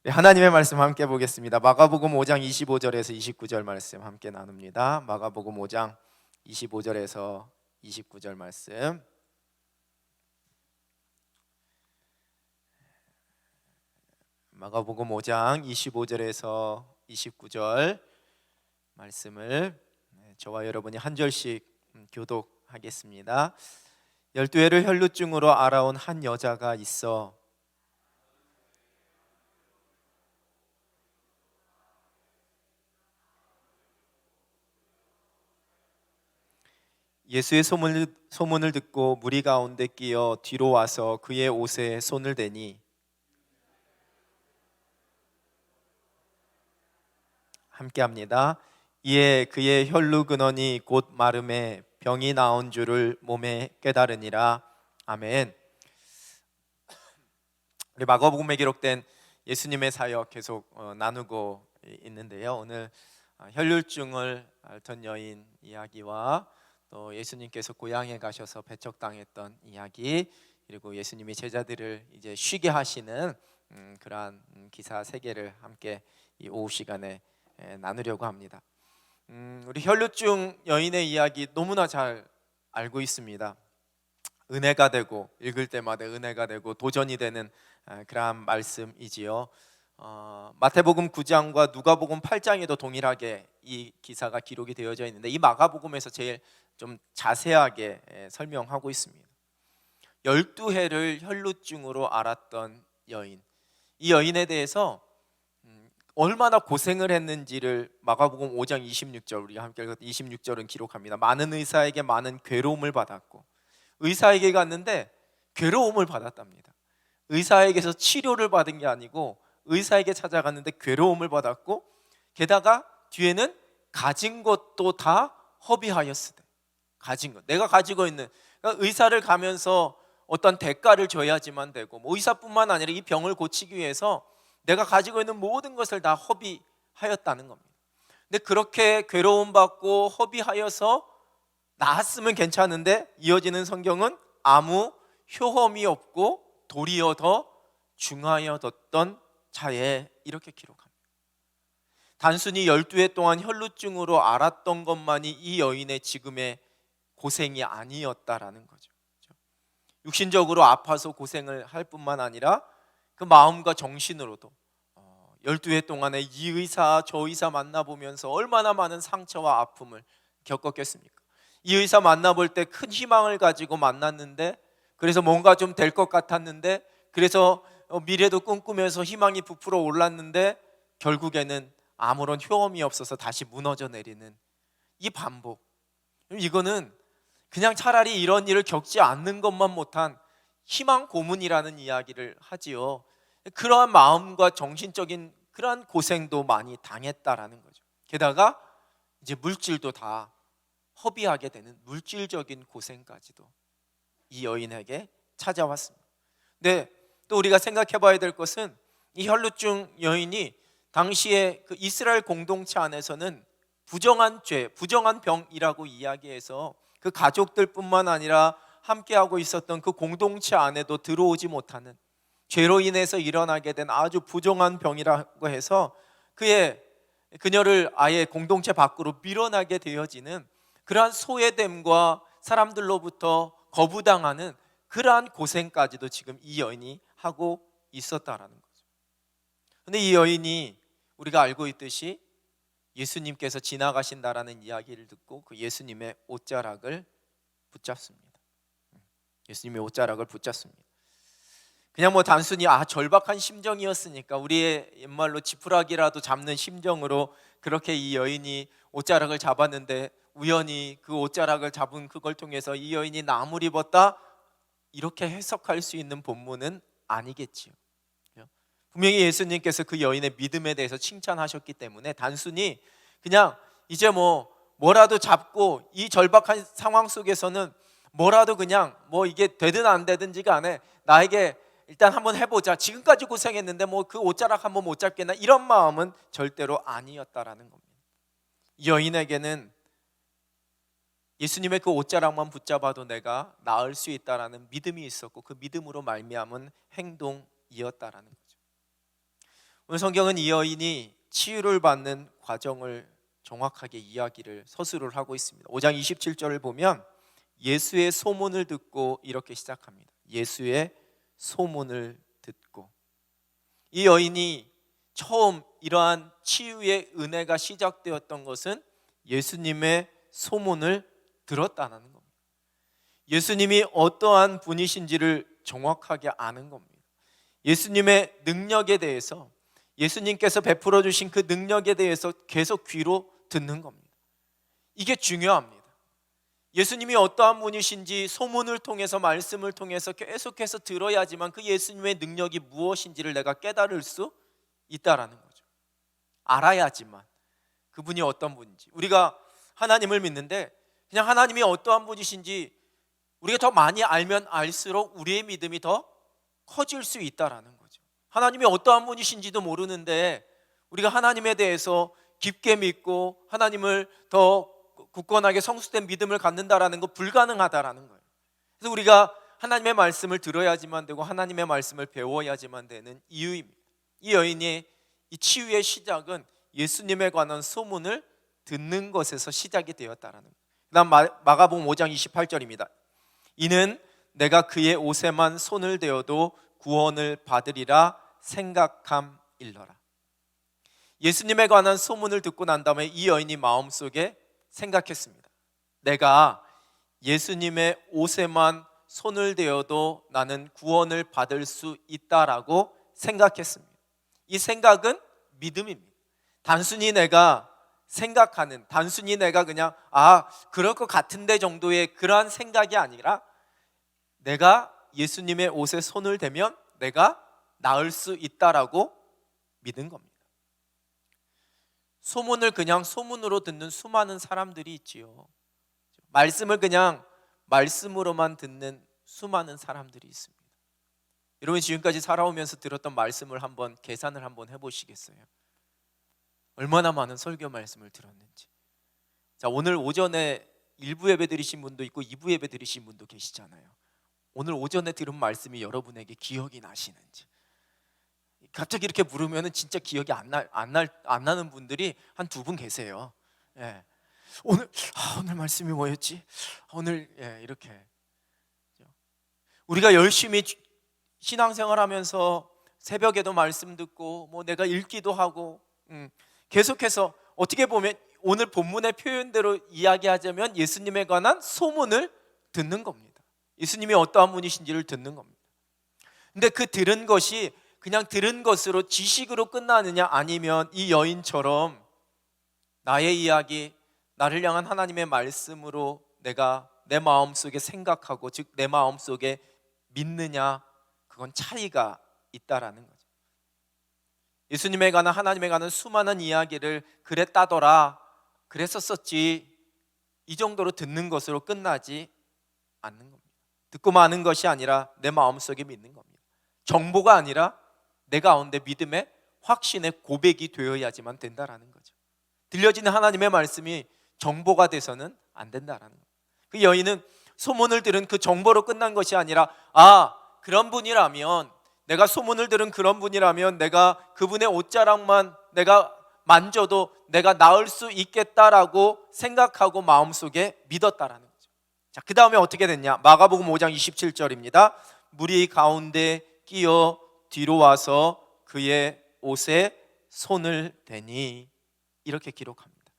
하나님의 말씀 함께 보겠습니다. 마가복음 5장 25절에서 29절 말씀 함께 나눕니다. 마가복음 5장 25절에서 29절 말씀. 마가복음 5장 25절에서 29절 말씀을 저와 여러분이 한 절씩 교독하겠습니다. 12해를 혈루증으로 앓아온 한 여자가 있어 예수의 소문을 듣고 무리 가운데 끼어 뒤로 와서 그의 옷에 손을 대니 함께합니다. 이에 그의 혈루 근원이 곧 마름에 병이 나온 줄을 몸에 깨달으니라. 아멘. 우리 마가복음에 기록된 예수님의 사역 계속 나누고 있는데요. 오늘 혈루증을 앓던 여인 이야기와 또 예수님께서 고향에 가셔서 배척당했던 이야기, 그리고 예수님이 제자들을 이제 쉬게 하시는 그러한 기사 세 개를 함께 이 오후 시간에 나누려고 합니다. 우리 혈루증 여인의 이야기 너무나 잘 알고 있습니다. 은혜가 되고 읽을 때마다 은혜가 되고 도전이 되는 그러한 말씀이지요. 마태복음 9장과 누가복음 8장에도 동일하게 이 기사가 기록이 되어져 있는데 이 마가복음에서 제일 좀 자세하게 설명하고 있습니다. 12해를 혈루증으로 앓았던 여인, 이 여인에 대해서 얼마나 고생을 했는지를 마가복음 5장 26절, 우리가 함께 읽었던 26절은 기록합니다. 많은 의사에게 많은 괴로움을 받았고, 의사에게 갔는데 괴로움을 받았답니다. 의사에게서 치료를 받은 게 아니고 의사에게 찾아갔는데 괴로움을 받았고, 게다가 뒤에는 가진 것도 다 허비하였으되, 가진 것, 내가 가지고 있는, 그러니까 의사를 가면서 어떤 대가를 줘야지만 되고, 뭐 의사뿐만 아니라 이 병을 고치기 위해서 내가 가지고 있는 모든 것을 다 허비하였다는 겁니다. 근데 그렇게 괴로움받고 허비하여서 나았으면 괜찮은데 이어지는 성경은 아무 효험이 없고 도리어 더 중하여졌던 자에 이렇게 기록합니다. 단순히 12해 동안 혈루증으로 앓았던 것만이 이 여인의 지금의 고생이 아니었다라는 거죠. 육신적으로 아파서 고생을 할 뿐만 아니라 그 마음과 정신으로도 12해 동안에 이 의사 저 의사 만나보면서 얼마나 많은 상처와 아픔을 겪었겠습니까? 이 의사 만나볼 때 큰 희망을 가지고 만났는데, 그래서 뭔가 좀 될 것 같았는데, 그래서 미래도 꿈꾸면서 희망이 부풀어 올랐는데 결국에는 아무런 효험이 없어서 다시 무너져 내리는 이 반복, 이거는 그냥 차라리 이런 일을 겪지 않는 것만 못한 희망 고문이라는 이야기를 하지요. 그러한 마음과 정신적인 그러한 고생도 많이 당했다라는 거죠. 게다가 이제 물질도 다 허비하게 되는 물질적인 고생까지도 이 여인에게 찾아왔습니다. 근데 또 우리가 생각해 봐야 될 것은 이 혈루증 여인이 당시에 그 이스라엘 공동체 안에서는 부정한 죄, 부정한 병이라고 이야기해서 그 가족들뿐만 아니라 함께하고 있었던 그 공동체 안에도 들어오지 못하는, 죄로 인해서 일어나게 된 아주 부정한 병이라고 해서 그녀를 아예 공동체 밖으로 밀어나게 되어지는 그러한 소외됨과 사람들로부터 거부당하는 그러한 고생까지도 지금 이 여인이 하고 있었다라는 거죠. 그런데 이 여인이 우리가 알고 있듯이 예수님께서 지나가신다라는 이야기를 듣고 그 예수님의 옷자락을 붙잡습니다. 예수님의 옷자락을 붙잡습니다. 그냥 뭐 단순히 절박한 심정이었으니까 우리의 옛말로 지푸라기라도 잡는 심정으로 그렇게 이 여인이 옷자락을 잡았는데 우연히 그 옷자락을 잡은 그걸 통해서 이 여인이 나무를 입었다, 이렇게 해석할 수 있는 본문은 아니겠지요. 분명히 예수님께서 그 여인의 믿음에 대해서 칭찬하셨기 때문에 단순히 그냥 이제 뭐라도 잡고 이 절박한 상황 속에서는 뭐라도 그냥 뭐 이게 되든 안 되든지 간에 나에게 일단 한번 해보자, 지금까지 고생했는데 뭐 그 옷자락 한번 못 잡겠나, 이런 마음은 절대로 아니었다라는 겁니다. 이 여인에게는 예수님의 그 옷자락만 붙잡아도 내가 나을 수 있다라는 믿음이 있었고 그 믿음으로 말미암은 행동이었다라는 거죠. 오늘 성경은 이 여인이 치유를 받는 과정을 정확하게 이야기를 서술을 하고 있습니다. 5장 27절을 보면 예수의 소문을 듣고 이렇게 시작합니다. 예수의 소문을 듣고. 이 여인이 처음 이러한 치유의 은혜가 시작되었던 것은 예수님의 소문을 들었다는 겁니다. 예수님이 어떠한 분이신지를 정확하게 아는 겁니다. 예수님의 능력에 대해서, 예수님께서 베풀어 주신 그 능력에 대해서 계속 귀로 듣는 겁니다. 이게 중요합니다. 예수님이 어떠한 분이신지 소문을 통해서, 말씀을 통해서 계속해서 들어야지만 그 예수님의 능력이 무엇인지를 내가 깨달을 수 있다라는 거죠. 알아야지만 그분이 어떤 분인지. 우리가 하나님을 믿는데 그냥 하나님이 어떠한 분이신지 우리가 더 많이 알면 알수록 우리의 믿음이 더 커질 수 있다라는 거죠. 하나님이 어떠한 분이신지도 모르는데 우리가 하나님에 대해서 깊게 믿고 하나님을 더 굳건하게 성숙된 믿음을 갖는다라는 거 불가능하다라는 거예요. 그래서 우리가 하나님의 말씀을 들어야지만 되고 하나님의 말씀을 배워야지만 되는 이유입니다. 이 여인의 이 치유의 시작은 예수님에 관한 소문을 듣는 것에서 시작이 되었다라는 거예요. 그다음 마가복음 5장 28절입니다. 이는 내가 그의 옷에만 손을 대어도 구원을 받으리라 생각함일러라. 예수님에 관한 소문을 듣고 난 다음에 이 여인이 마음속에 생각했습니다. 내가 예수님의 옷에만 손을 대어도 나는 구원을 받을 수 있다라고 생각했습니다. 이 생각은 믿음입니다. 단순히 내가 생각하는, 단순히 내가 그냥 그럴 것 같은데 정도의 그러한 생각이 아니라 내가 예수님의 옷에 손을 대면 내가 나을 수 있다라고 믿은 겁니다. 소문을 그냥 소문으로 듣는 수많은 사람들이 있지요. 말씀을 그냥 말씀으로만 듣는 수많은 사람들이 있습니다. 여러분 지금까지 살아오면서 들었던 말씀을 한번 계산을 한번 해보시겠어요? 얼마나 많은 설교 말씀을 들었는지. 자, 오늘 오전에 1부 예배 드리신 분도 있고 2부 예배 드리신 분도 계시잖아요. 오늘 오전에 들은 말씀이 여러분에게 기억이 나시는지. 갑자기 이렇게 물으면 진짜 기억이 안 나는 분들이 한 2분 계세요. 예. 오늘 말씀이 뭐였지? 이렇게 우리가 열심히 신앙생활하면서 새벽에도 말씀 듣고 뭐 내가 읽기도 하고 계속해서 어떻게 보면 오늘 본문의 표현대로 이야기하자면 예수님에 관한 소문을 듣는 겁니다. 예수님이 어떠한 분이신지를 듣는 겁니다. 근데 그 들은 것이 그냥 들은 것으로 지식으로 끝나느냐, 아니면 이 여인처럼 나의 이야기, 나를 향한 하나님의 말씀으로 내가 내 마음속에 생각하고, 즉 내 마음속에 믿느냐, 그건 차이가 있다라는 거죠. 예수님에 관한, 하나님에 관한 수많은 이야기를 그랬다더라, 그랬었었지, 이 정도로 듣는 것으로 끝나지 않는 겁니다. 듣고 마는 것이 아니라 내 마음속에 믿는 겁니다. 정보가 아니라 내 가운데 믿음의 확신의 고백이 되어야지만 된다라는 거죠. 들려지는 하나님의 말씀이 정보가 돼서는 안 된다라는 거예요. 그 여인은 소문을 들은 그 정보로 끝난 것이 아니라 그런 분이라면, 내가 소문을 들은 그런 분이라면 내가 그분의 옷자락만 내가 만져도 내가 나을 수 있겠다라고 생각하고 마음속에 믿었다라는 거죠. 자, 그 다음에 어떻게 됐냐? 마가복음 5장 27절입니다. 무리 가운데 끼어 뒤로 와서 그의 옷에 손을 대니, 이렇게 기록합니다.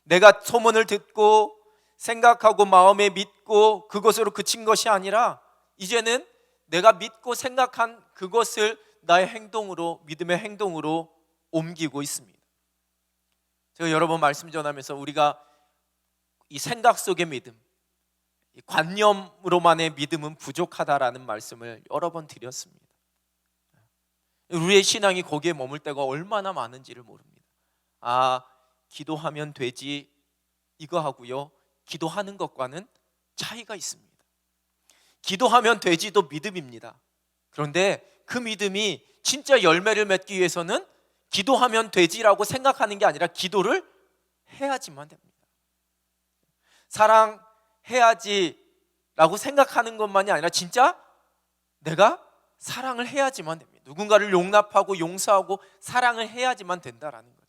내가 소문을 듣고 생각하고 마음에 믿고 그것으로 그친 것이 아니라 이제는 내가 믿고 생각한 그것을 나의 행동으로, 믿음의 행동으로 옮기고 있습니다. 제가 여러 번 말씀 전하면서 우리가 이 생각 속의 믿음, 이 관념으로만의 믿음은 부족하다라는 말씀을 여러 번 드렸습니다. 우리의 신앙이 거기에 머물 때가 얼마나 많은지를 모릅니다. 기도하면 되지, 이거 하고요, 기도하는 것과는 차이가 있습니다. 기도하면 되지도 믿음입니다. 그런데 그 믿음이 진짜 열매를 맺기 위해서는 기도하면 되지라고 생각하는 게 아니라 기도를 해야지만 됩니다. 사랑해야지라고 생각하는 것만이 아니라 진짜 내가 사랑을 해야지만 됩니다. 누군가를 용납하고 용서하고 사랑을 해야지만 된다라는 거죠.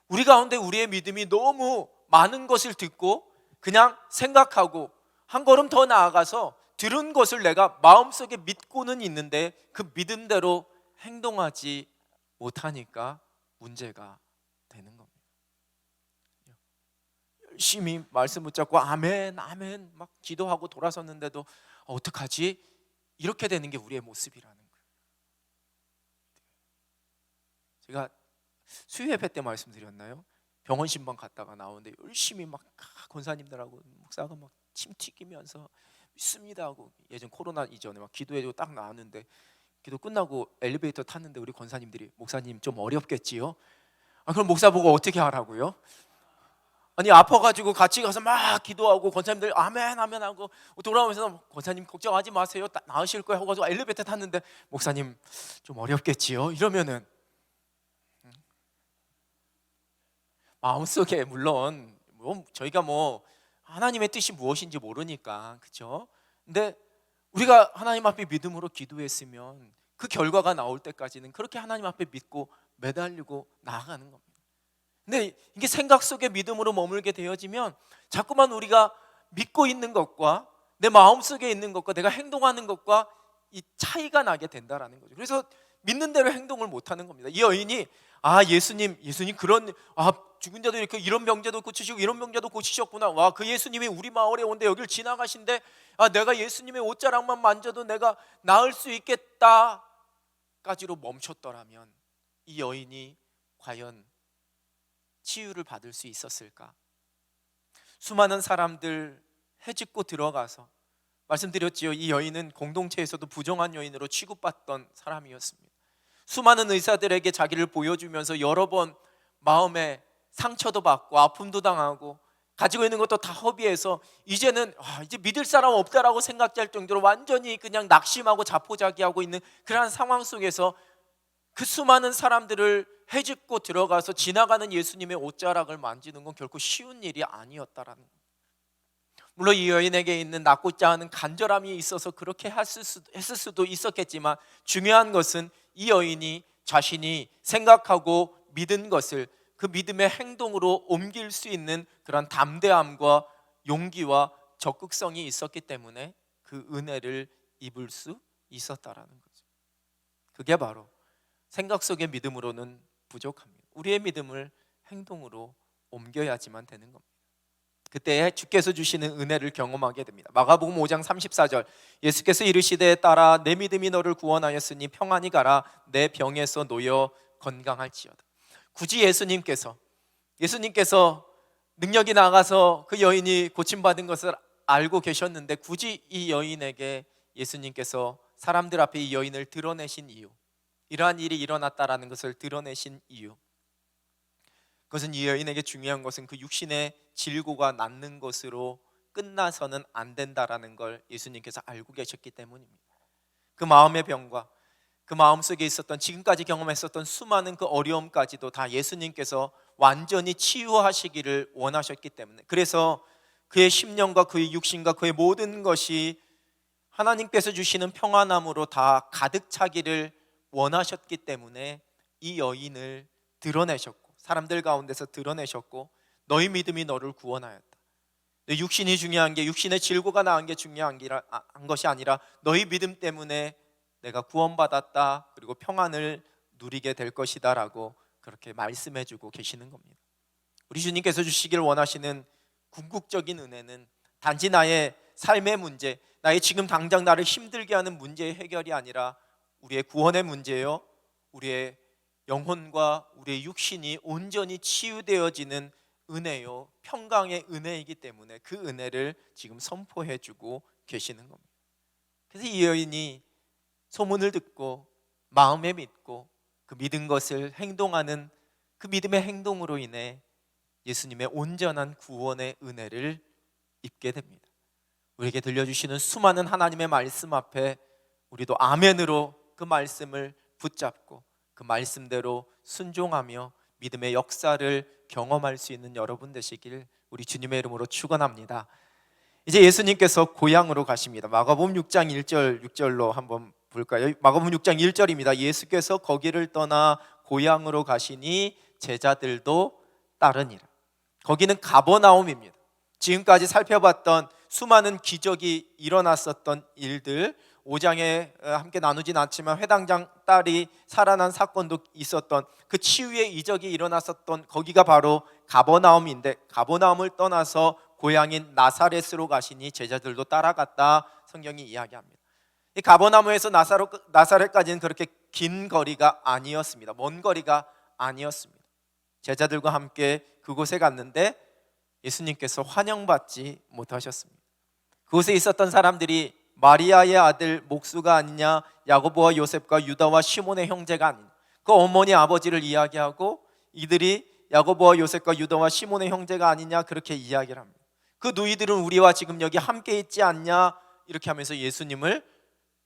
우리 가운데 우리의 믿음이 너무 많은 것을 듣고 그냥 생각하고 한 걸음 더 나아가서 들은 것을 내가 마음속에 믿고는 있는데 그 믿음대로 행동하지 못하니까 문제가 되는 겁니다. 열심히 말씀 붙잡고 아멘 아멘 막 기도하고 돌아섰는데도 어떡하지? 이렇게 되는 게 우리의 모습이라는 거예요. 제가 수요예배 때 말씀드렸나요? 병원 신방 갔다가 나오는데 열심히 막 권사님들하고 목사가 막 침 튀기면서 믿습니다 하고, 예전 코로나 이전에 막 기도해주고 딱 나왔는데 기도 끝나고 엘리베이터 탔는데 우리 권사님들이 목사님 좀 어렵겠지요? 그럼 목사 보고 어떻게 하라고요? 아니 아파가지고 같이 가서 막 기도하고 권사님들 아멘 아멘 하고 돌아오면서 권사님 걱정하지 마세요 나으실 거예요 하고 엘리베이터 탔는데 목사님 좀 어렵겠지요? 이러면은 마음속에 물론 저희가 하나님의 뜻이 무엇인지 모르니까, 그렇죠? 근데 우리가 하나님 앞에 믿음으로 기도했으면 그 결과가 나올 때까지는 그렇게 하나님 앞에 믿고 매달리고 나아가는 겁니다. 근데 이게 생각 속에 믿음으로 머물게 되어지면 자꾸만 우리가 믿고 있는 것과 내 마음속에 있는 것과 내가 행동하는 것과 이 차이가 나게 된다라는 거죠. 그래서 믿는 대로 행동을 못하는 겁니다. 이 여인이 예수님 그런 죽은 자도 이렇게 이런 병자도 고치시고 이런 병자도 고치셨구나. 와, 그 예수님이 우리 마을에 온데 여기를 지나가신데 내가 예수님의 옷자락만 만져도 내가 나을 수 있겠다까지로 멈췄더라면 이 여인이 과연 치유를 받을 수 있었을까? 수많은 사람들 해집고 들어가서 말씀드렸지요. 이 여인은 공동체에서도 부정한 여인으로 취급받던 사람이었습니다. 수많은 의사들에게 자기를 보여주면서 여러 번 마음에 상처도 받고 아픔도 당하고 가지고 있는 것도 다 허비해서 이제는 이제 믿을 사람 없다라고 생각할 정도로 완전히 그냥 낙심하고 자포자기하고 있는 그러한 상황 속에서 그 수많은 사람들을 헤집고 들어가서 지나가는 예수님의 옷자락을 만지는 건 결코 쉬운 일이 아니었다라는 거예요. 물론 이 여인에게 있는 낳고자 하는 간절함이 있어서 그렇게 했을 수도 있었겠지만 중요한 것은 이 여인이 자신이 생각하고 믿은 것을 그 믿음의 행동으로 옮길 수 있는 그런 담대함과 용기와 적극성이 있었기 때문에 그 은혜를 입을 수 있었다라는 거죠. 그게 바로 생각 속의 믿음으로는 부족합니다. 우리의 믿음을 행동으로 옮겨야지만 되는 겁니다. 그때 주께서 주시는 은혜를 경험하게 됩니다. 마가복음 5장 34절, 예수께서 이르시되 딸아 내 믿음이 너를 구원하였으니 평안히 가라 내 병에서 놓여 건강할지어다. 굳이 예수님께서 능력이 나가서 그 여인이 고침받은 것을 알고 계셨는데 굳이 이 여인에게 예수님께서 사람들 앞에 이 여인을 드러내신 이유, 이러한 일이 일어났다라는 것을 드러내신 이유, 그것은 이 여인에게 중요한 것은 그 육신의 질고가 낫는 것으로 끝나서는 안 된다라는 걸 예수님께서 알고 계셨기 때문입니다. 그 마음의 병과 그 마음속에 있었던 지금까지 경험했었던 수많은 그 어려움까지도 다 예수님께서 완전히 치유하시기를 원하셨기 때문에, 그래서 그의 심령과 그의 육신과 그의 모든 것이 하나님께서 주시는 평안함으로 다 가득 차기를 원하셨기 때문에 이 여인을 드러내셨고 사람들 가운데서 드러내셨고 너희 믿음이 너를 구원하였다. 육신이 중요한 게, 육신의 질고가 나은 게 중요한 것이 아니라 너희 믿음 때문에 내가 구원받았다, 그리고 평안을 누리게 될 것이다 라고 그렇게 말씀해주고 계시는 겁니다. 우리 주님께서 주시길 원하시는 궁극적인 은혜는 단지 나의 삶의 문제, 나의 지금 당장 나를 힘들게 하는 문제의 해결이 아니라 우리의 구원의 문제요, 우리의 영혼과 우리의 육신이 온전히 치유되어지는 은혜요, 평강의 은혜이기 때문에 그 은혜를 지금 선포해주고 계시는 겁니다. 그래서 이 여인이 소문을 듣고 마음에 믿고 그 믿은 것을 행동하는 그 믿음의 행동으로 인해 예수님의 온전한 구원의 은혜를 입게 됩니다. 우리에게 들려주시는 수많은 하나님의 말씀 앞에 우리도 아멘으로 그 말씀을 붙잡고 그 말씀대로 순종하며 믿음의 역사를 경험할 수 있는 여러분 되시길 우리 주님의 이름으로 축원합니다. 이제 예수님께서 고향으로 가십니다. 마가복음 6장 1절 6절로 한번 볼까요? 마가복음 6장 1절입니다. 예수께서 거기를 떠나 고향으로 가시니 제자들도 따르니라. 거기는 가버나움입니다. 지금까지 살펴봤던 수많은 기적이 일어났었던 일들, 5장에 함께 나누진 않지만 회당장 딸이 살아난 사건도 있었던 그 치유의 이적이 일어났었던 거기가 바로 가버나움인데, 가버나움을 떠나서 고향인 나사렛으로 가시니 제자들도 따라갔다, 성경이 이야기합니다. 이 가버나움에서 나사렛까지는 그렇게 긴 거리가 아니었습니다. 먼 거리가 아니었습니다. 제자들과 함께 그곳에 갔는데 예수님께서 환영받지 못하셨습니다. 그곳에 있었던 사람들이 마리아의 아들 목수가 아니냐, 야고보와 요셉과 유다와 시몬의 형제가 아니냐, 그 어머니 아버지를 이야기하고 이들이 야고보와 요셉과 유다와 시몬의 형제가 아니냐 그렇게 이야기를 합니다. 그 누이들은 우리와 지금 여기 함께 있지 않냐 이렇게 하면서 예수님을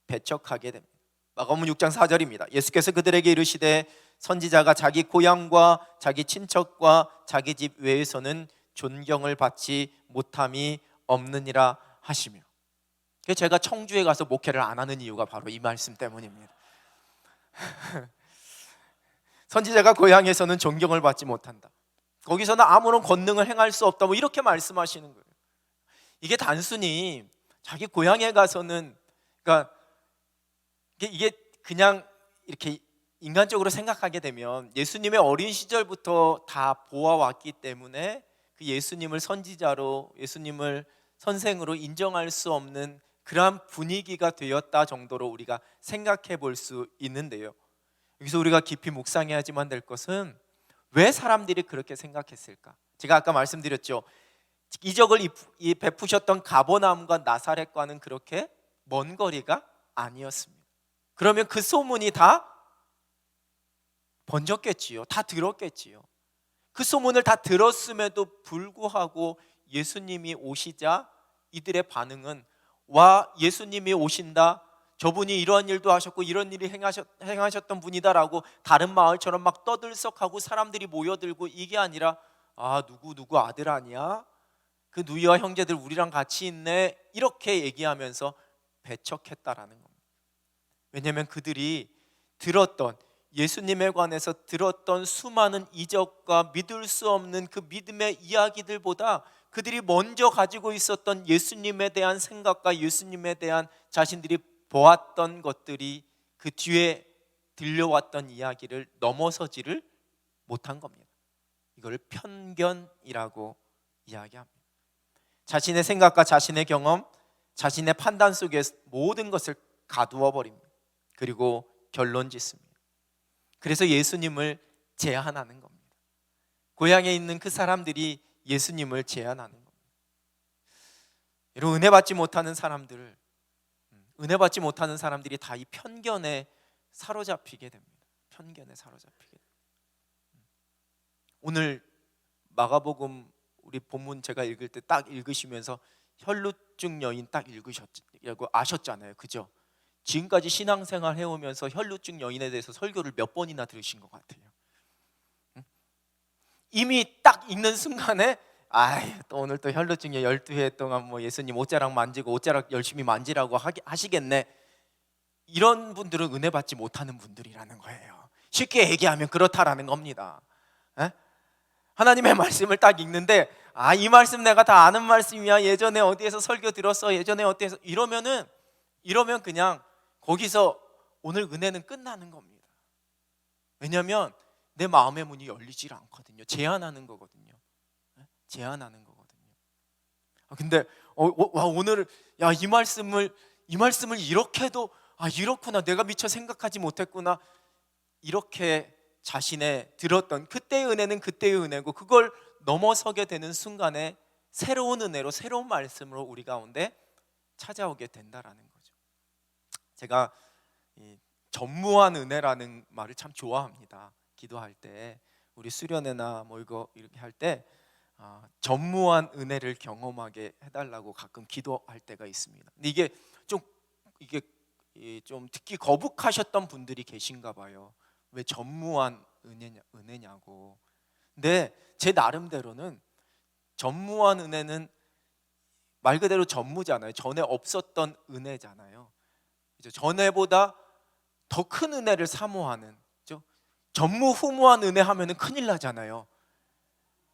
배척하게 됩니다. 마가복음 6장 4절입니다. 예수께서 그들에게 이르시되 선지자가 자기 고향과 자기 친척과 자기 집 외에서는 존경을 받지 못함이 없느니라 하시며, 제가 청주에 가서 목회를 안 하는 이유가 바로 이 말씀 때문입니다. 선지자가 고향에서는 존경을 받지 못한다, 거기서는 아무런 권능을 행할 수 없다, 뭐 이렇게 말씀하시는 거예요. 이게 단순히 자기 고향에 가서는, 그러니까 이게 그냥 이렇게 인간적으로 생각하게 되면 예수님의 어린 시절부터 다 보아왔기 때문에 그 예수님을 선지자로, 예수님을 선생으로 인정할 수 없는 그러한 분위기가 되었다 정도로 우리가 생각해 볼 수 있는데요, 여기서 우리가 깊이 묵상해야지만 될 것은 왜 사람들이 그렇게 생각했을까? 제가 아까 말씀드렸죠. 이적을 베푸셨던 가버나움과 나사렛과는 그렇게 먼 거리가 아니었습니다. 그러면 그 소문이 다 번졌겠지요. 다 들었겠지요. 그 소문을 다 들었음에도 불구하고 예수님이 오시자 이들의 반응은, 와, 예수님이 오신다, 저분이 이러한 일도 하셨고 이런 일이 행하셨던 분이다라고 다른 마을처럼 막 떠들썩하고 사람들이 모여들고, 이게 아니라 아, 누구 아들 아니야? 그 누이와 형제들 우리랑 같이 있네, 이렇게 얘기하면서 배척했다라는 겁니다. 왜냐하면 그들이 들었던, 예수님에 관해서 들었던 수많은 이적과 믿을 수 없는 그 믿음의 이야기들보다 그들이 먼저 가지고 있었던 예수님에 대한 생각과 예수님에 대한 자신들이 보았던 것들이 그 뒤에 들려왔던 이야기를 넘어서지를 못한 겁니다. 이걸 편견이라고 이야기합니다. 자신의 생각과 자신의 경험, 자신의 판단 속에 모든 것을 가두어 버립니다. 그리고 결론 짓습니다. 그래서 예수님을 제한하는 겁니다. 고향에 있는 그 사람들이 예수님을 제한하는 겁니다. 여러분, 은혜 받지 못하는 사람들이 다 이 편견에 사로잡히게 됩니다. 편견에 사로잡히게 됩니다. 오늘 마가복음 우리 본문 제가 읽을 때 딱 읽으시면서 혈루증 여인 딱 읽으셨고 아셨잖아요, 그죠? 지금까지 신앙생활 해오면서 혈루증 여인에 대해서 설교를 몇 번이나 들으신 것 같아요. 이미 딱 읽는 순간에 또 오늘 또 혈루증 12회 동안 뭐 예수님 옷자락 만지고 옷자락 열심히 만지라고 하시겠네, 이런 분들은 은혜 받지 못하는 분들이라는 거예요. 쉽게 얘기하면 그렇다라는 겁니다. 하나님의 말씀을 딱 읽는데 이 말씀 내가 다 아는 말씀이야, 예전에 어디에서 설교 들었어, 예전에 어디에서, 이러면 그냥 거기서 오늘 은혜는 끝나는 겁니다. 왜냐하면 내 마음의 문이 열리질 않거든요. 제한하는 거거든요. 제한하는 거거든요. 근데 오늘 이 말씀을 이렇게도 이렇구나, 내가 미처 생각하지 못했구나, 이렇게 자신의 들었던 그때의 은혜는 그때의 은혜고, 그걸 넘어서게 되는 순간에 새로운 은혜로, 새로운 말씀으로 우리 가운데 찾아오게 된다라는 거죠. 제가 이 전무한 은혜라는 말을 참 좋아합니다. 기도할 때, 우리 수련회나 뭐 이렇게 할 때 전무한 은혜를 경험하게 해달라고 가끔 기도할 때가 있습니다. 근데 이게 좀 듣기 거북하셨던 분들이 계신가 봐요. 왜 전무한 은혜냐고. 근데 제 나름대로는 전무한 은혜는 말 그대로 전무잖아요. 전에 없었던 은혜잖아요. 그죠? 전에보다 더 큰 은혜를 사모하는, 그죠? 전무후무한 은혜 하면은 큰일 나잖아요.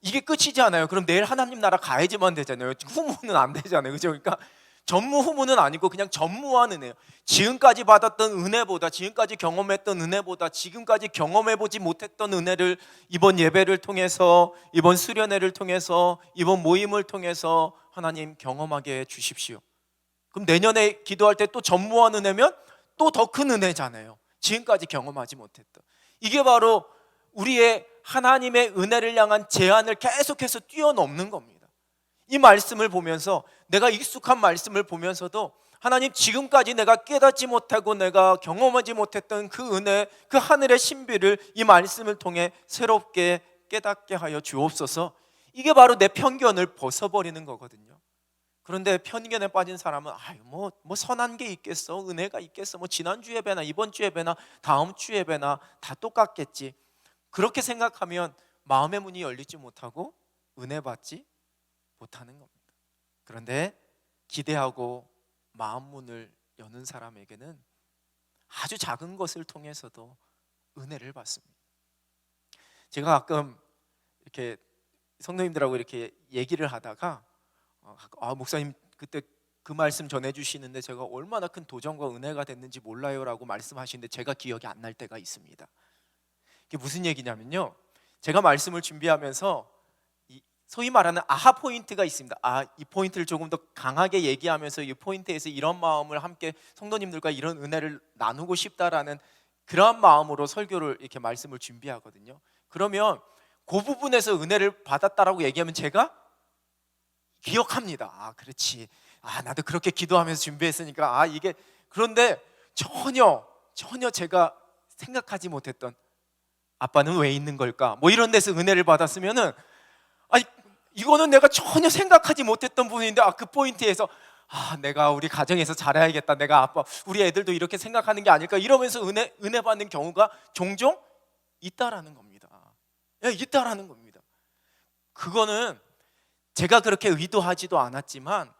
이게 끝이지 않아요. 그럼 내일 하나님 나라 가야지만 되잖아요. 후무는 안 되잖아요. 그죠? 그러니까 전무후무는 아니고 그냥 전무한 은혜예요. 지금까지 받았던 은혜보다, 지금까지 경험했던 은혜보다, 지금까지 경험해보지 못했던 은혜를 이번 예배를 통해서, 이번 수련회를 통해서, 이번 모임을 통해서 하나님 경험하게 해 주십시오. 그럼 내년에 기도할 때 또 전무한 은혜면 또 더 큰 은혜잖아요. 지금까지 경험하지 못했던. 이게 바로 우리의 하나님의 은혜를 향한 제한을 계속해서 뛰어넘는 겁니다. 이 말씀을 보면서, 내가 익숙한 말씀을 보면서도 하나님, 지금까지 내가 깨닫지 못하고 내가 경험하지 못했던 그 은혜, 그 하늘의 신비를 이 말씀을 통해 새롭게 깨닫게 하여 주옵소서. 이게 바로 내 편견을 벗어버리는 거거든요. 그런데 편견에 빠진 사람은 뭐 선한 게 있겠어, 은혜가 있겠어, 뭐 지난주 예배나 이번 주 예배나 다음 주 예배나 다 똑같겠지, 그렇게 생각하면 마음의 문이 열리지 못하고 은혜 받지 못하는 겁니다. 그런데 기대하고 마음 문을 여는 사람에게는 아주 작은 것을 통해서도 은혜를 받습니다. 제가 가끔 이렇게 성도님들하고 이렇게 얘기를 하다가 목사님 그때 그 말씀 전해주시는데 제가 얼마나 큰 도전과 은혜가 됐는지 몰라요 라고 말씀하시는데 제가 기억이 안 날 때가 있습니다. 이게 무슨 얘기냐면요, 제가 말씀을 준비하면서 소위 말하는 아하 포인트가 있습니다. 이 포인트를 조금 더 강하게 얘기하면서 이 포인트에서 이런 마음을 함께 성도님들과 이런 은혜를 나누고 싶다라는 그러한 마음으로 설교를 이렇게 말씀을 준비하거든요. 그러면 그 부분에서 은혜를 받았다라고 얘기하면 제가 기억합니다. 그렇지, 나도 그렇게 기도하면서 준비했으니까 이게. 그런데 전혀 제가 생각하지 못했던, 아빠는 왜 있는 걸까, 뭐 이런 데서 은혜를 받았으면은 이거는 내가 전혀 생각하지 못했던 부분인데 그 포인트에서 내가 우리 가정에서 잘해야겠다, 내가 아빠 우리 애들도 이렇게 생각하는 게 아닐까, 이러면서 은혜 받는 경우가 종종 있다라는 겁니다. 있다라는 겁니다. 그거는 제가 그렇게 의도하지도 않았지만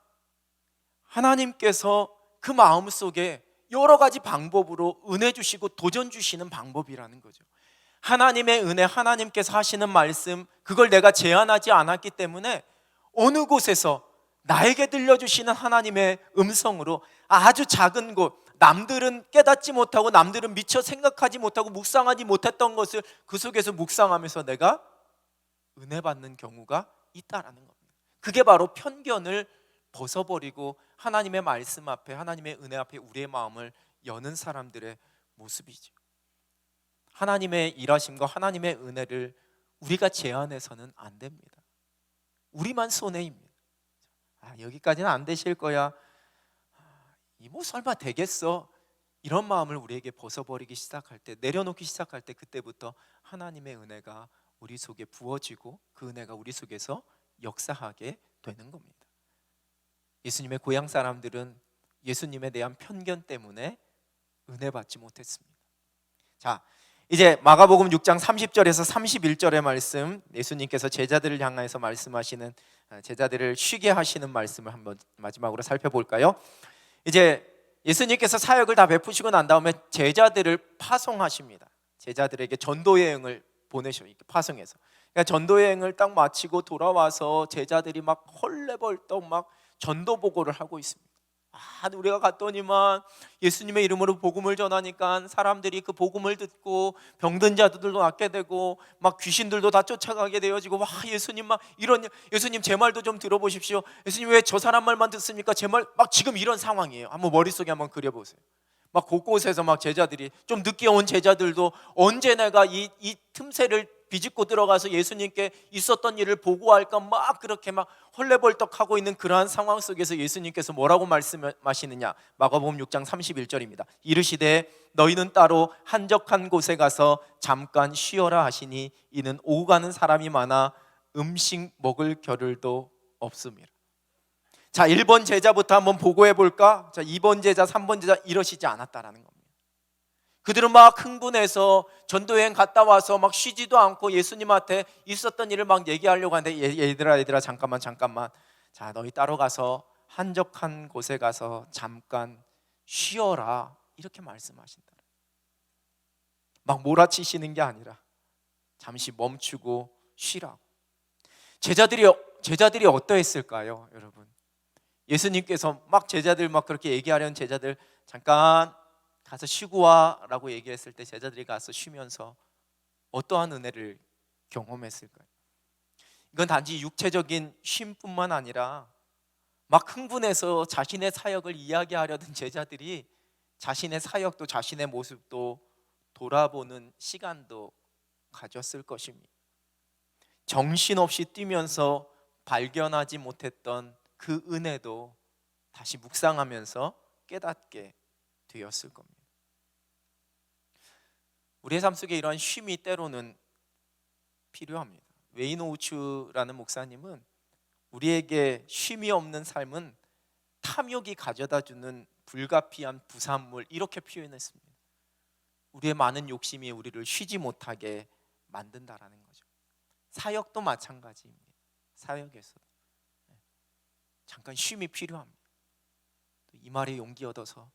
하나님께서 그 마음속에 여러 가지 방법으로 은혜 주시고 도전 주시는 방법이라는 거죠. 하나님의 은혜, 하나님께서 하시는 말씀, 그걸 내가 제한하지 않았기 때문에 어느 곳에서 나에게 들려주시는 하나님의 음성으로 아주 작은 곳, 남들은 깨닫지 못하고 남들은 미처 생각하지 못하고 묵상하지 못했던 것을 그 속에서 묵상하면서 내가 은혜 받는 경우가 있다라는 겁니다. 그게 바로 편견을 벗어버리고 하나님의 말씀 앞에, 하나님의 은혜 앞에 우리의 마음을 여는 사람들의 모습이죠. 하나님의 일하심과 하나님의 은혜를 우리가 제한해서는 안 됩니다. 우리만 손해입니다. 여기까지는 안 되실 거야, 뭐 설마 되겠어, 이런 마음을 우리에게 벗어버리기 시작할 때, 내려놓기 시작할 때, 그때부터 하나님의 은혜가 우리 속에 부어지고 그 은혜가 우리 속에서 역사하게 되는 겁니다. 예수님의 고향 사람들은 예수님에 대한 편견 때문에 은혜 받지 못했습니다. 자, 이제 마가복음 6장 30절에서 31절의 말씀, 예수님께서 제자들을 향해서 말씀하시는, 제자들을 쉬게 하시는 말씀을 한번 마지막으로 살펴볼까요? 이제 예수님께서 사역을 다 베푸시고 난 다음에 제자들을 파송하십니다. 제자들에게 전도 여행을 보내셔요. 파송해서. 그러니까 전도 여행을 딱 마치고 돌아와서 제자들이 막 헐레벌떡 막 전도 보고를 하고 있습니다. 우리가 갔더니만 예수님의 이름으로 복음을 전하니까 사람들이 그 복음을 듣고 병든 자들도 낫게 되고 막 귀신들도 다 쫓아가게 되어지고, 예수님 막 이런, 예수님 제 말도 좀 들어보십시오, 예수님 왜 저 사람 말만 듣습니까, 제 말, 막 지금 이런 상황이에요. 한번 머릿속에 한번 그려보세요. 막 곳곳에서 막 제자들이, 좀 늦게 온 제자들도 언제 내가 이 틈새를 비집고 들어가서 예수님께 있었던 일을 보고할까, 막 그렇게 막 헐레벌떡하고 있는 그러한 상황 속에서 예수님께서 뭐라고 말씀하시느냐, 마가복음 6장 31절입니다. 이르시되 너희는 따로 한적한 곳에 가서 잠깐 쉬어라 하시니 이는 오고 가는 사람이 많아 음식 먹을 겨를도 없음이라. 자, 1번 제자부터 한번 보고해 볼까? 자, 2번 제자, 3번 제자 이러시지 않았다라는 겁니다. 그들은 막 흥분해서 전도여행 갔다 와서 막 쉬지도 않고 예수님한테 있었던 일을 막 얘기하려고 하는데, 얘들아 잠깐만, 자, 너희 따로 가서 한적한 곳에 가서 잠깐 쉬어라 이렇게 말씀하신다. 막 몰아치시는 게 아니라 잠시 멈추고 쉬라고. 제자들이 어떠했을까요, 여러분? 예수님께서 막 제자들 막 그렇게 얘기하려는 제자들 잠깐 가서 쉬고 와라고 얘기했을 때 제자들이 가서 쉬면서 어떠한 은혜를 경험했을까요? 이건 단지 육체적인 쉼뿐만 아니라 막 흥분해서 자신의 사역을 이야기하려던 제자들이 자신의 사역도 자신의 모습도 돌아보는 시간도 가졌을 것입니다. 정신없이 뛰면서 발견하지 못했던 그 은혜도 다시 묵상하면서 깨닫게 되었을 겁니다. 우리의 삶 속에 이러한 쉼이 때로는 필요합니다. 웨이노우츠라는 목사님은 우리에게 쉼이 없는 삶은 탐욕이 가져다주는 불가피한 부산물 이렇게 표현했습니다. 우리의 많은 욕심이 우리를 쉬지 못하게 만든다라는 거죠. 사역도 마찬가지입니다. 사역에서도 잠깐 쉼이 필요합니다. 이 말에 용기 얻어서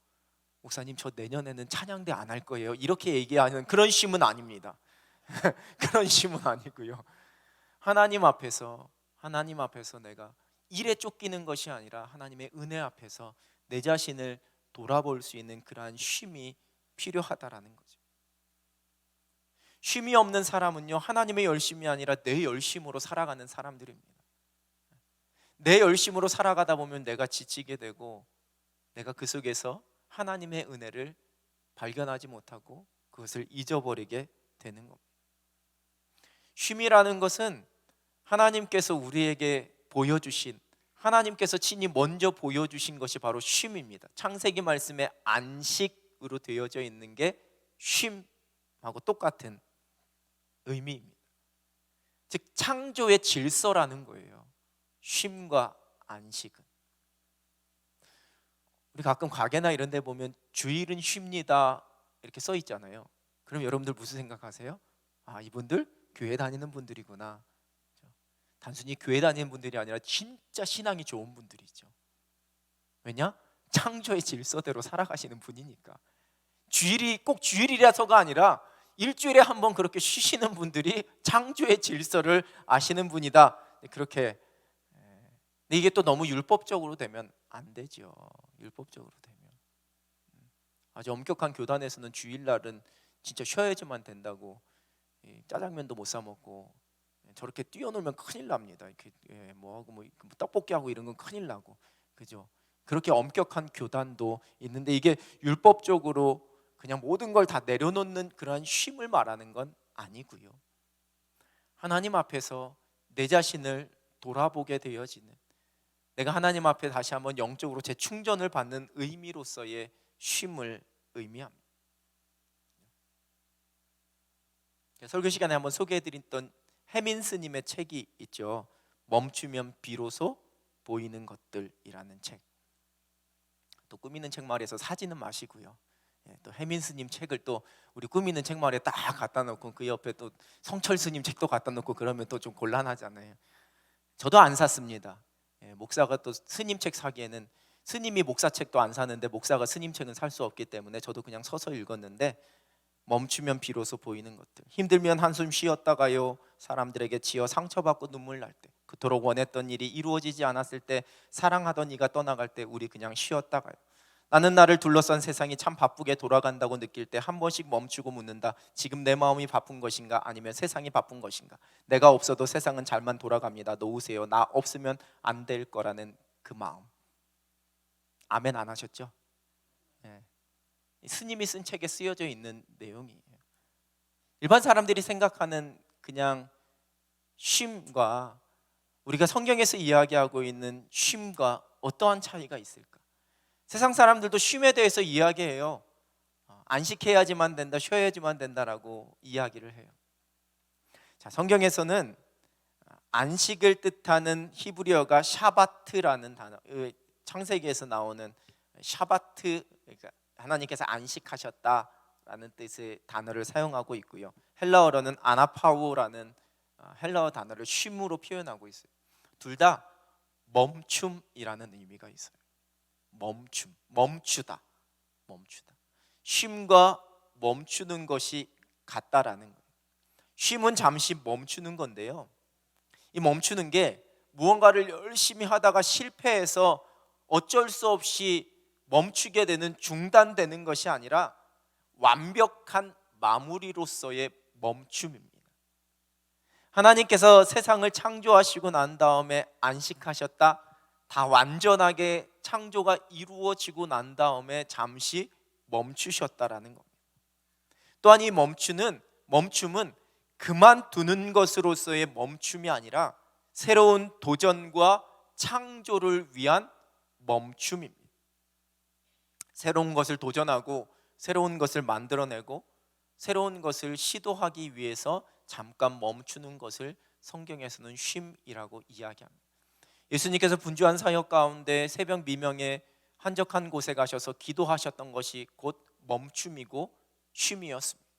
목사님 저 내년에는 찬양대 안 할 거예요 이렇게 얘기하는 그런 쉼은 아닙니다. 그런 쉼은 아니고요. 하나님 앞에서 내가 일에 쫓기는 것이 아니라 하나님의 은혜 앞에서 내 자신을 돌아볼 수 있는 그러한 쉼이 필요하다라는 거죠. 쉼이 없는 사람은요, 하나님의 열심이 아니라 내 열심으로 살아가는 사람들입니다. 내 열심으로 살아가다 보면 내가 지치게 되고 내가 그 속에서 하나님의 은혜를 발견하지 못하고 그것을 잊어버리게 되는 겁니다. 쉼이라는 것은 하나님께서 우리에게 보여주신, 하나님께서 친히 먼저 보여주신 것이 바로 쉼입니다. 창세기 말씀에 안식으로 되어져 있는 게 쉼하고 똑같은 의미입니다. 즉 창조의 질서라는 거예요. 쉼과 안식은. 우리 가끔 가게나 이런 데 보면 주일은 쉽니다 이렇게 써 있잖아요. 그럼 여러분들 무슨 생각하세요? 아, 이분들 교회 다니는 분들이구나. 단순히 교회 다니는 분들이 아니라 진짜 신앙이 좋은 분들이죠. 왜냐? 창조의 질서대로 살아가시는 분이니까. 주일이 꼭 주일이라서가 아니라 일주일에 한 번 그렇게 쉬시는 분들이 창조의 질서를 아시는 분이다. 그렇게. 근데 이게 또 너무 율법적으로 되면 안 되죠. 율법적으로 되면 아주 엄격한 교단에서는 주일날은 진짜 쉬어야지만 된다고, 짜장면도 못 사 먹고 저렇게 뛰어놀면 큰일 납니다. 이렇게 뭐 떡볶이 하고 이런 건 큰일 나고, 그죠? 그렇게 엄격한 교단도 있는데 이게 율법적으로 그냥 모든 걸 다 내려놓는 그러한 쉼을 말하는 건 아니고요. 하나님 앞에서 내 자신을 돌아보게 되어지는, 내가 하나님 앞에 다시 한번 영적으로 재충전을 받는 의미로서의 쉼을 의미합니다. 설교 시간에 한번 소개해드렸던 해민 스님의 책이 있죠. 멈추면 비로소 보이는 것들이라는 책. 또 꾸미는 책마을에서 사진은 마시고요. 또 해민 스님 책을 또 우리 꾸미는 책마을에 딱 갖다 놓고 그 옆에 또 성철 스님 책도 갖다 놓고 그러면 또 좀 곤란하잖아요. 저도 안 샀습니다. 목사가 또 스님 책 사기에는, 스님이 목사 책도 안 사는데 목사가 스님 책은 살 수 없기 때문에 저도 그냥 서서 읽었는데, 멈추면 비로소 보이는 것들, 힘들면 한숨 쉬었다가요, 사람들에게 지어 상처받고 눈물 날 때, 그토록 원했던 일이 이루어지지 않았을 때, 사랑하던 이가 떠나갈 때 우리 그냥 쉬었다가요, 나는 나를 둘러싼 세상이 참 바쁘게 돌아간다고 느낄 때 한 번씩 멈추고 묻는다. 지금 내 마음이 바쁜 것인가 아니면 세상이 바쁜 것인가? 내가 없어도 세상은 잘만 돌아갑니다. 놓으세요. 나 없으면 안 될 거라는 그 마음. 아멘 안 하셨죠? 네. 스님이 쓴 책에 쓰여져 있는 내용이에요. 일반 사람들이 생각하는 그냥 쉼과 우리가 성경에서 이야기하고 있는 쉼과 어떠한 차이가 있을까? 세상 사람들도 쉼에 대해서 이야기해요. 안식해야지만 된다, 쉬어야지만 된다라고 이야기를 해요. 자, 성경에서는 안식을 뜻하는 히브리어가 샤바트라는 단어, 창세기에서 나오는 샤바트, 그러니까 하나님께서 안식하셨다라는 뜻의 단어를 사용하고 있고요. 헬라어로는 아나파우라는 헬라어 단어를 쉼으로 표현하고 있어요. 둘 다 멈춤이라는 의미가 있어요. 멈춤, 멈추다. 멈추다. 쉼과 멈추는 것이 같다라는 거예요. 쉼은 잠시 멈추는 건데요, 이 멈추는 게 무언가를 열심히 하다가 실패해서 어쩔 수 없이 멈추게 되는, 중단되는 것이 아니라 완벽한 마무리로서의 멈춤입니다. 하나님께서 세상을 창조하시고 난 다음에 안식하셨다. 다 완전하게 창조가 이루어지고 난 다음에 잠시 멈추셨다라는 겁니다. 또한 이 멈춤은 그만두는 것으로서의 멈춤이 아니라 새로운 도전과 창조를 위한 멈춤입니다. 새로운 것을 도전하고 새로운 것을 만들어내고 새로운 것을 시도하기 위해서 잠깐 멈추는 것을 성경에서는 쉼이라고 이야기합니다. 예수님께서 분주한 사역 가운데 새벽 미명에 한적한 곳에 가셔서 기도하셨던 것이 곧 멈춤이고 쉼이었습니다.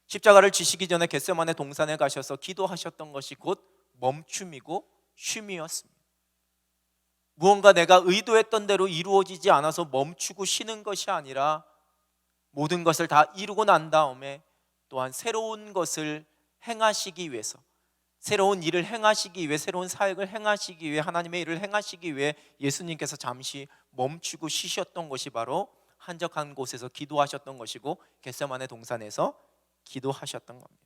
십자가를 지시기 전에 겟세마네 동산에 가셔서 기도하셨던 것이 곧 멈춤이고 쉼이었습니다. 무언가 내가 의도했던 대로 이루어지지 않아서 멈추고 쉬는 것이 아니라 모든 것을 다 이루고 난 다음에 또한 새로운 것을 행하시기 위해서, 새로운 일을 행하시기 위해, 새로운 사역을 행하시기 위해, 하나님의 일을 행하시기 위해 예수님께서 잠시 멈추고 쉬셨던 것이 바로 한적한 곳에서 기도하셨던 것이고 겟세마네 동산에서 기도하셨던 겁니다.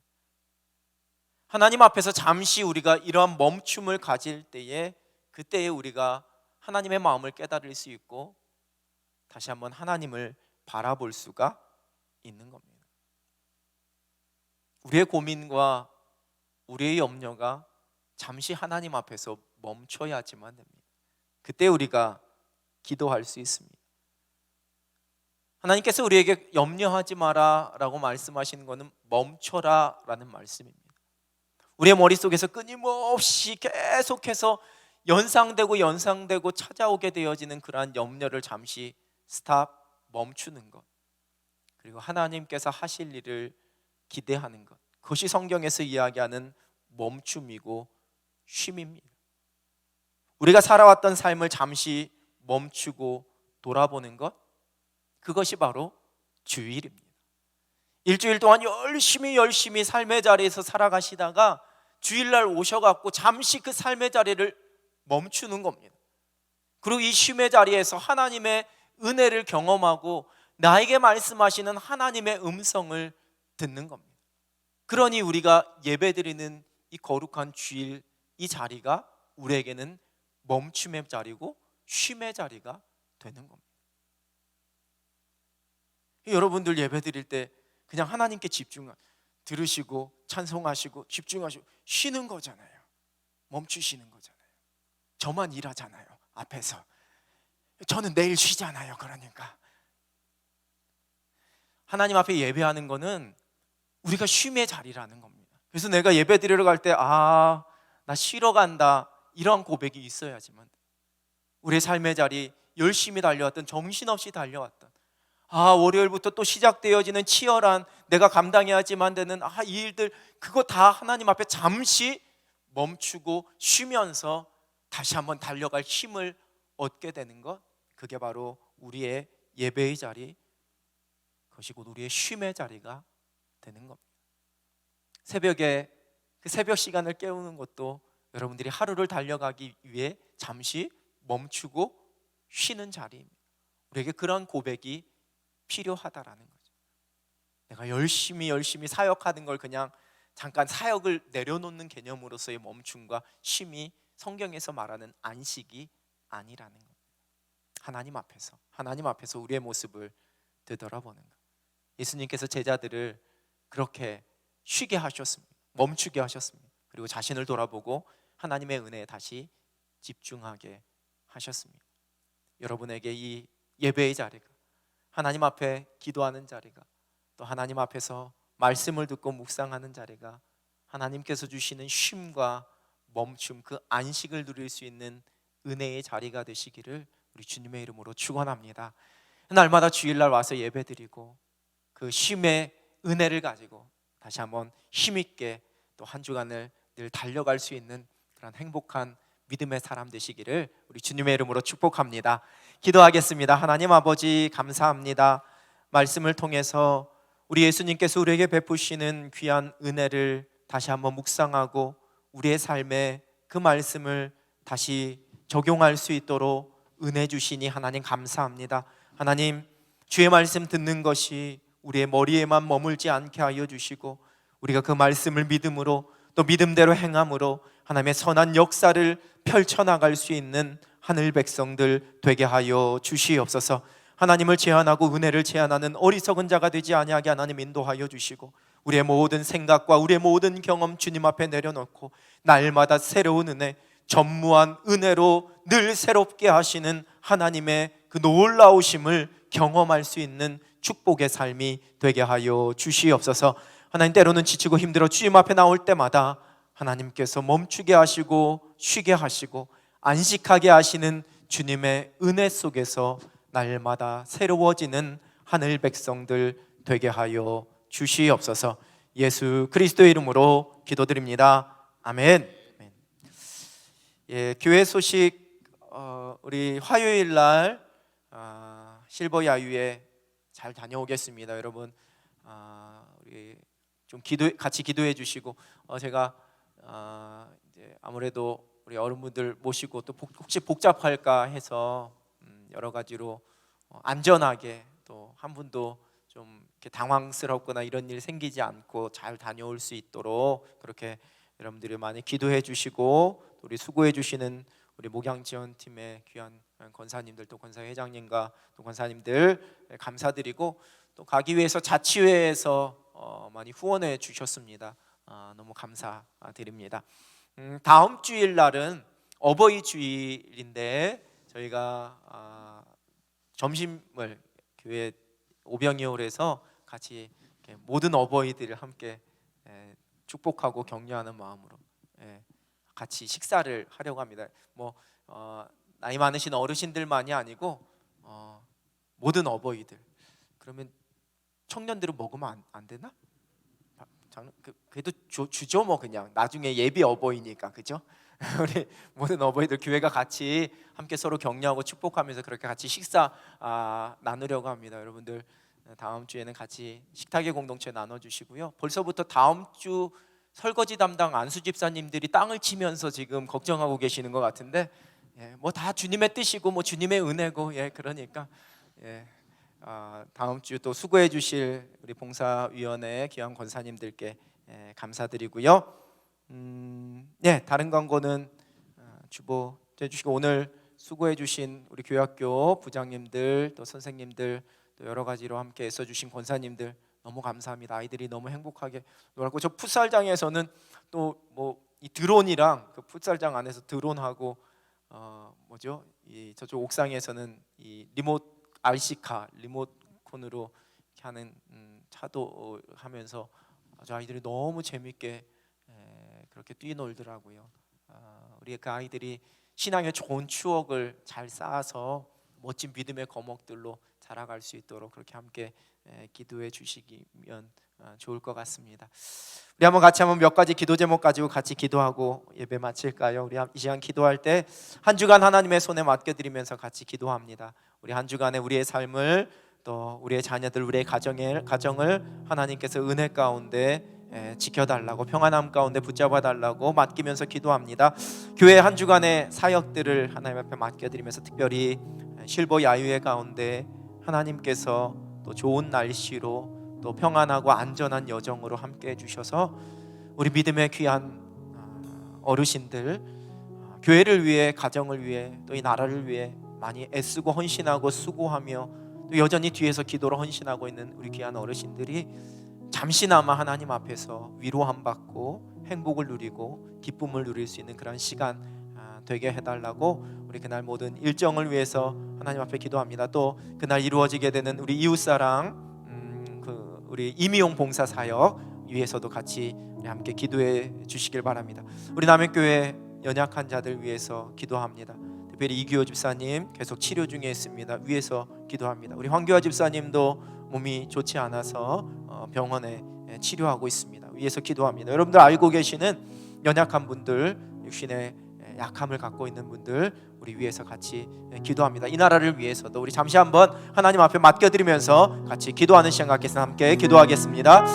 하나님 앞에서 잠시 우리가 이러한 멈춤을 가질 때에, 그때에 우리가 하나님의 마음을 깨달을 수 있고 다시 한번 하나님을 바라볼 수가 있는 겁니다. 우리의 고민과 우리의 염려가 잠시 하나님 앞에서 멈춰야지만 됩니다. 그때 우리가 기도할 수 있습니다. 하나님께서 우리에게 염려하지 마라 라고 말씀하시는 것은 멈춰라 라는 말씀입니다. 우리의 머릿속에서 끊임없이 계속해서 연상되고 찾아오게 되어지는 그러한 염려를 잠시 스탑, 멈추는 것, 그리고 하나님께서 하실 일을 기대하는 것, 그것이 성경에서 이야기하는 멈춤이고 쉼입니다. 우리가 살아왔던 삶을 잠시 멈추고 돌아보는 것, 그것이 바로 주일입니다. 일주일 동안 열심히 삶의 자리에서 살아가시다가 주일날 오셔갖고 잠시 그 삶의 자리를 멈추는 겁니다. 그리고 이 쉼의 자리에서 하나님의 은혜를 경험하고 나에게 말씀하시는 하나님의 음성을 듣는 겁니다. 그러니 우리가 예배드리는 이 거룩한 주일, 이 자리가 우리에게는 멈춤의 자리고 쉼의 자리가 되는 겁니다. 여러분들 예배드릴 때 그냥 하나님께 들으시고 찬송하시고 집중하시고 쉬는 거잖아요. 멈추시는 거잖아요. 저만 일하잖아요. 앞에서 저는 내일 쉬잖아요. 그러니까 하나님 앞에 예배하는 거는 우리가 쉼의 자리라는 겁니다. 그래서 내가 예배 드리러 갈 때 나 쉬러 간다, 이런 고백이 있어야지만 우리의 삶의 자리, 열심히 달려왔던, 정신없이 달려왔던, 월요일부터 또 시작되어지는 치열한, 내가 감당해야지만 되는 이 일들, 그거 다 하나님 앞에 잠시 멈추고 쉬면서 다시 한번 달려갈 힘을 얻게 되는 것, 그게 바로 우리의 예배의 자리, 그것이 곧 우리의 쉼의 자리가 되는 겁니다. 새벽에 그 새벽 시간을 깨우는 것도 여러분들이 하루를 달려가기 위해 잠시 멈추고 쉬는 자리입니다. 우리에게 그런 고백이 필요하다라는 거죠. 내가 열심히 사역하는 걸 그냥 잠깐 사역을 내려놓는 개념으로서의 멈춤과 쉼이 성경에서 말하는 안식이 아니라는 겁니다. 하나님 앞에서 우리의 모습을 되돌아보는 것. 예수님께서 제자들을 그렇게 쉬게 하셨습니다. 멈추게 하셨습니다. 그리고 자신을 돌아보고 하나님의 은혜에 다시 집중하게 하셨습니다. 여러분에게 이 예배의 자리가, 하나님 앞에 기도하는 자리가, 또 하나님 앞에서 말씀을 듣고 묵상하는 자리가 하나님께서 주시는 쉼과 멈춤, 그 안식을 누릴 수 있는 은혜의 자리가 되시기를 우리 주님의 이름으로 축원합니다. 날마다 주일날 와서 예배드리고 그 쉼의 은혜를 가지고 다시 한번 힘있게 또 한 주간을 늘 달려갈 수 있는 그런 행복한 믿음의 사람 되시기를 우리 주님의 이름으로 축복합니다. 기도하겠습니다. 하나님 아버지, 감사합니다. 말씀을 통해서 우리 예수님께서 우리에게 베푸시는 귀한 은혜를 다시 한번 묵상하고 우리의 삶에 그 말씀을 다시 적용할 수 있도록 은혜 주시니 하나님 감사합니다. 하나님, 주의 말씀 듣는 것이 우리의 머리에만 머물지 않게 하여 주시고 우리가 그 말씀을 믿음으로 또 믿음대로 행함으로 하나님의 선한 역사를 펼쳐나갈 수 있는 하늘 백성들 되게 하여 주시옵소서. 하나님을 제한하고 은혜를 제한하는 어리석은 자가 되지 아니하게 하나님 인도하여 주시고 우리의 모든 생각과 우리의 모든 경험 주님 앞에 내려놓고 날마다 새로운 은혜, 전무한 은혜로 늘 새롭게 하시는 하나님의 그 놀라우심을 경험할 수 있는 축복의 삶이 되게 하여 주시옵소서. 하나님, 때로는 지치고 힘들어 주님 앞에 나올 때마다 하나님께서 멈추게 하시고 쉬게 하시고 안식하게 하시는 주님의 은혜 속에서 날마다 새로워지는 하늘 백성들 되게 하여 주시옵소서. 예수 그리스도의 이름으로 기도드립니다. 아멘. 교회 소식, 우리 화요일 날 실버 야유회 잘 다녀오겠습니다. 여러분, 우리 좀 같이 기도해 주시고, 제가 이제 아무래도 우리 어른분들 모시고 또 혹시 복잡할까 해서 여러 가지로 안전하게 또 한 분도 좀 이렇게 당황스럽거나 이런 일 생기지 않고 잘 다녀올 수 있도록 그렇게 여러분들이 많이 기도해 주시고, 우리 수고해 주시는 우리 목양지원팀의 귀한 권사님들, 또 권사회장님과 또 권사님들 감사드리고, 또 가기 위해서 자치회에서 많이 후원해 주셨습니다. 너무 감사드립니다. 다음 주일 날은 어버이 주일인데 저희가 점심을 교회 오병이홀에서 같이 모든 어버이들을 함께 축복하고 격려하는 마음으로 같이 식사를 하려고 합니다. 나이 많으신 어르신들만이 아니고 모든 어버이들. 그러면 청년들은 먹으면 안 되나? 그래도 주죠, 뭐 그냥 나중에 예비 어버이니까, 그죠? 우리 모든 어버이들 교회가 같이 함께 서로 격려하고 축복하면서 그렇게 같이 식사 나누려고 합니다. 여러분들 다음 주에는 같이 식탁의 공동체 나눠주시고요. 벌써부터 다음 주 설거지 담당 안수 집사님들이 땅을 치면서 지금 걱정하고 계시는 것 같은데, 뭐 다 주님의 뜻이고 뭐 주님의 은혜고, 그러니까 다음 주 또 수고해 주실 우리 봉사위원회 귀한 권사님들께 감사드리고요. 다른 광고는 주보 해주시고, 오늘 수고해 주신 우리 교학교 부장님들, 또 선생님들, 또 여러 가지로 함께 애써주신 권사님들 너무 감사합니다. 아이들이 너무 행복하게 놀았고, 저 풋살장에서는 또 뭐 이 드론이랑 그 풋살장 안에서 드론하고 이 저쪽 옥상에서는 이 리모트 RC카 리모컨으로 이렇게 하는 차도 하면서 아주 아이들이 너무 재밌게 그렇게 뛰놀더라고요. 우리 그 아이들이 신앙의 좋은 추억을 잘 쌓아서 멋진 믿음의 거목들로 자라갈 수 있도록 그렇게 함께 기도해 주시면 좋을 것 같습니다. 우리 한번 같이 몇 가지 기도 제목 가지고 같이 기도하고 예배 마칠까요? 우리 이 시간 기도할 때 한 주간 하나님의 손에 맡겨드리면서 같이 기도합니다. 우리 한 주간의 우리의 삶을, 또 우리의 자녀들, 우리의 가정을 하나님께서 은혜 가운데 지켜달라고, 평안함 가운데 붙잡아달라고 맡기면서 기도합니다. 교회 한 주간의 사역들을 하나님 앞에 맡겨드리면서, 특별히 실버 야유회 가운데 하나님께서 또 좋은 날씨로 또 평안하고 안전한 여정으로 함께 해주셔서 우리 믿음의 귀한 어르신들, 교회를 위해, 가정을 위해, 또 이 나라를 위해 많이 애쓰고 헌신하고 수고하며 또 여전히 뒤에서 기도로 헌신하고 있는 우리 귀한 어르신들이 잠시나마 하나님 앞에서 위로함 받고 행복을 누리고 기쁨을 누릴 수 있는 그런 시간 되게 해달라고 우리 그날 모든 일정을 위해서 하나님 앞에 기도합니다. 또 그날 이루어지게 되는 우리 이웃사랑, 우리 임의용 봉사 사역 위해서도 같이 우리 함께 기도해 주시길 바랍니다. 우리 남해교회 연약한 자들 위해서 기도합니다. 특별히 이규호 집사님 계속 치료 중에 있습니다. 위해서 기도합니다. 우리 황교아 집사님도 몸이 좋지 않아서 병원에 치료하고 있습니다. 위해서 기도합니다. 여러분들 알고 계시는 연약한 분들, 육신의 약함을 갖고 있는 분들 우리 위해서 같이 기도합니다. 이 나라를 위해서도 우리 잠시 한번 하나님 앞에 맡겨드리면서 같이 기도하는 시간 갖겠습니다. 함께 기도하겠습니다.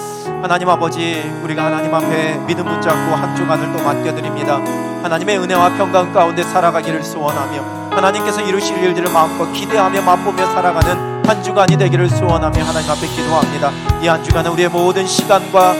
하나님 아버지, 우리가 하나님 앞에 믿음 붙잡고 한 주간을 또 맡겨드립니다. 하나님의 은혜와 평강 가운데 살아가기를 소원하며 하나님께서 이루실 일들을 마음껏 기대하며 맛보며 살아가는 한 주간이 되기를 소원하며 하나님 앞에 기도합니다. 이 한 주간은 우리의 모든 시간과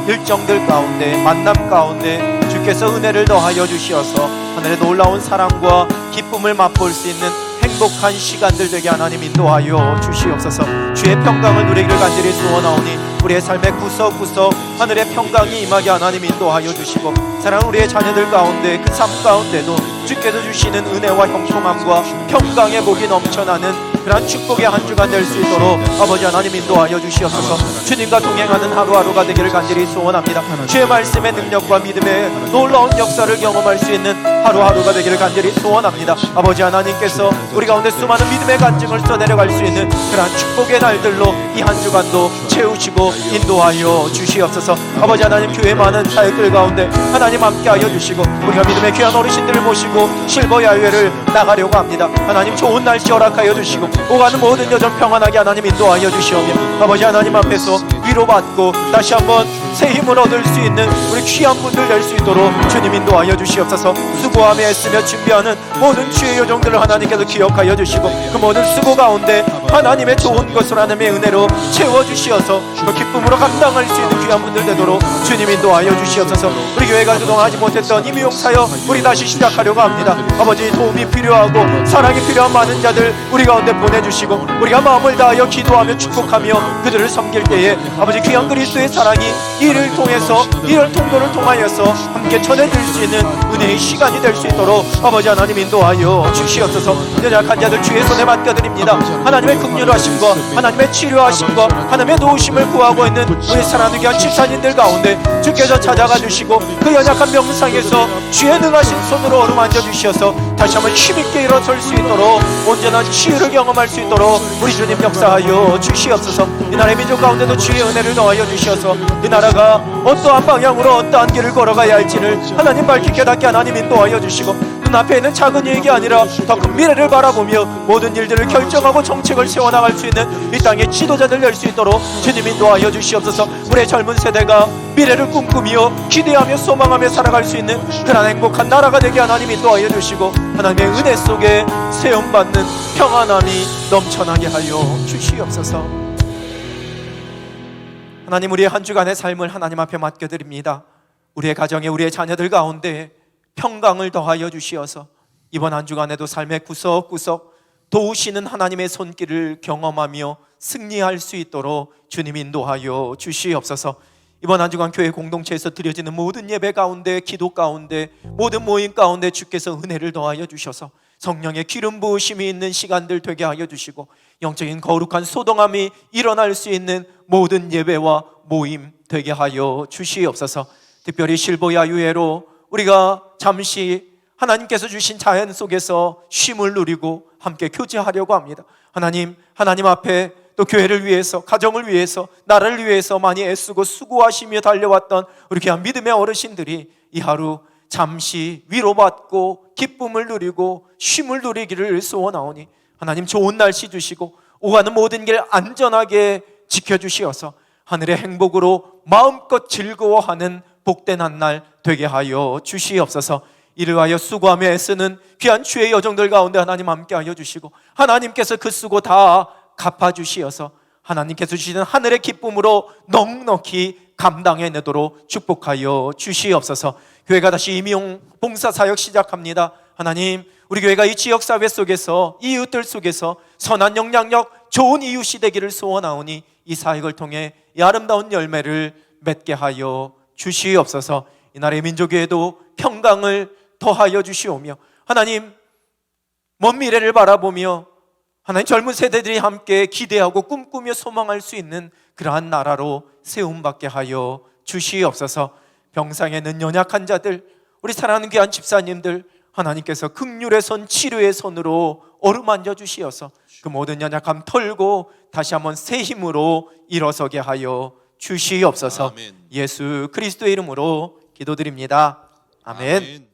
일정들 가운데, 만남 가운데 주께서 은혜를 더하여 주시어서 하늘의 놀라운 사랑과 기쁨을 맛볼 수 있는 행복한 시간들 되게 하나님 인도하여 주시옵소서. 주의 평강을 누리기를 간절히 소원하오니 우리의 삶의 구석구석 하늘의 평강이 임하게 하나님 인도하여 주시고, 사랑하는 우리의 자녀들 가운데 그 삶 가운데도 주께서 주시는 은혜와 형통함과 평강의 복이 넘쳐나는 그런 축복의 한 주간 될 수 있도록 아버지 하나님 인도하여 주시옵소서. 주님과 동행하는 하루하루가 되기를 간절히 소원합니다. 주의 말씀의 능력과 믿음의 놀라운 역사를 경험할 수 있는 하루하루가 되기를 간절히 소원합니다. 아버지 하나님께서 우리 가운데 수많은 믿음의 간증을 써내려갈 수 있는 그러한 축복의 날들로 이 한 주간도 채우시고 인도하여 주시옵소서. 아버지 하나님, 교회 많은 사역들 가운데 하나님 함께하여 주시고 우리가 믿음의 귀한 어르신들을 모시고 실버 야유회를 나가려고 합니다. 하나님 좋은 날씨 허락하여 주시고 오가는 모든 여정 평안하게 하나님 인도하여 주시오며 아버지 하나님 앞에서 위로받고 다시 한번 새 힘을 얻을 수 있는 우리 귀한 분들 될 수 있도록 주님 인도하여 주시옵소서. 수고하며 애쓰며 준비하는 모든 주의 여정들을 하나님께서 기억하여 주시고 그 모든 수고 가운데 하나님의 좋은 것을 하나님의 은혜로 채워주시어서 그 기쁨으로 감당할 수 있는 귀한 분들 되도록 주님 인도하여 주시옵소서. 우리 교회가 그동안 하지 못했던 이 미용사역 우리 다시 시작하려고 합니다. 아버지, 도움이 필요하고 사랑이 필요한 많은 자들 우리 가운데 보내주시고 우리가 마음을 다하여 기도하며 축복하며 그들을 섬길 때에 아버지 귀한 그리스도의 사랑이 이를 통해서, 이를 통로를 통하여서 함께 전해질 수 있는 은혜의 시간이 될 수 있도록 아버지 하나님 인도하여 주시옵소서. 연약한 자들 주의 손에 맡겨드립니다. 하나님의 긍휼하심과 하나님의 치료하심과 하나님의 도우심을 구하고 있는 우리 사랑하는 귀한 집사님들 가운데 주께서 찾아가 주시고 그 연약한 명상에서 주의 능하신 손으로 어루만져 주시어서 다시 한번 힘있게 일어설 수 있도록 온전한 치유를 경험할 수 있도록 우리 주님 역사하여 주시옵소서. 이 나라의 민족 가운데도 주의 은혜를 더하여 주시어서 이 나라가 어떠한 방향으로 어떠한 길을 걸어가야 할지를 하나님 밝히 깨닫게 하나님 인도하여 주시고 눈앞에 있는 작은 이익이 아니라 더 큰 미래를 바라보며 모든 일들을 결정하고 정책을 세워나갈 수 있는 이 땅의 지도자들 될 수 있도록 주님 인도하여 주시옵소서. 우리의 젊은 세대가 미래를 꿈꾸며 기대하며 소망하며 살아갈 수 있는 그런 행복한 나라가 되게 하나님 인도하여 주시고 하나님의 은혜 속에 세움받는 평안함이 넘쳐나게 하여 주시옵소서. 하나님, 우리의 한 주간의 삶을 하나님 앞에 맡겨드립니다. 우리의 가정에, 우리의 자녀들 가운데 평강을 더하여 주시어서 이번 한 주간에도 삶의 구석구석 도우시는 하나님의 손길을 경험하며 승리할 수 있도록 주님 인도하여 주시옵소서. 이번 한 주간 교회 공동체에서 드려지는 모든 예배 가운데, 기도 가운데, 모든 모임 가운데 주께서 은혜를 더하여 주셔서 성령의 기름 부으심이 있는 시간들 되게 하여 주시고 영적인 거룩한 소동함이 일어날 수 있는 모든 예배와 모임 되게 하여 주시옵소서. 특별히 실버 야유회로 우리가 잠시 하나님께서 주신 자연 속에서 쉼을 누리고 함께 교제하려고 합니다. 하나님 앞에 또 교회를 위해서, 가정을 위해서, 나라를 위해서 많이 애쓰고 수고하시며 달려왔던 우리 귀한 믿음의 어르신들이 이 하루 잠시 위로받고 기쁨을 누리고 쉼을 누리기를 소원하오니 하나님 좋은 날씨 주시고 오가는 모든 길 안전하게 지켜주시어서 하늘의 행복으로 마음껏 즐거워하는 복된 한 날 되게 하여 주시옵소서. 이를 위하여 수고하며 애쓰는 귀한 주의 여정들 가운데 하나님 함께 하여 주시고 하나님께서 그 수고 다 갚아주시어서 하나님께서 주시는 하늘의 기쁨으로 넉넉히 감당해내도록 축복하여 주시옵소서. 교회가 다시 임용 봉사사역 시작합니다. 하나님, 우리 교회가 이 지역사회 속에서, 이웃들 속에서 선한 영향력, 좋은 이웃이 되기를 소원하오니 이 사역을 통해 이 아름다운 열매를 맺게 하여 주시옵소서. 이 나라의 민족에도 평강을 더하여 주시오며 하나님, 먼 미래를 바라보며 하나님 젊은 세대들이 함께 기대하고 꿈꾸며 소망할 수 있는 그러한 나라로 세움받게 하여 주시옵소서. 병상에 있는 연약한 자들, 우리 사랑하는 귀한 집사님들 하나님께서 긍휼의 손, 치료의 손으로 어루만져 주시어서 그 모든 연약함 털고 다시 한번 새 힘으로 일어서게 하여 주시옵소서. 아멘. 예수 그리스도의 이름으로 기도드립니다. 아멘. 아멘.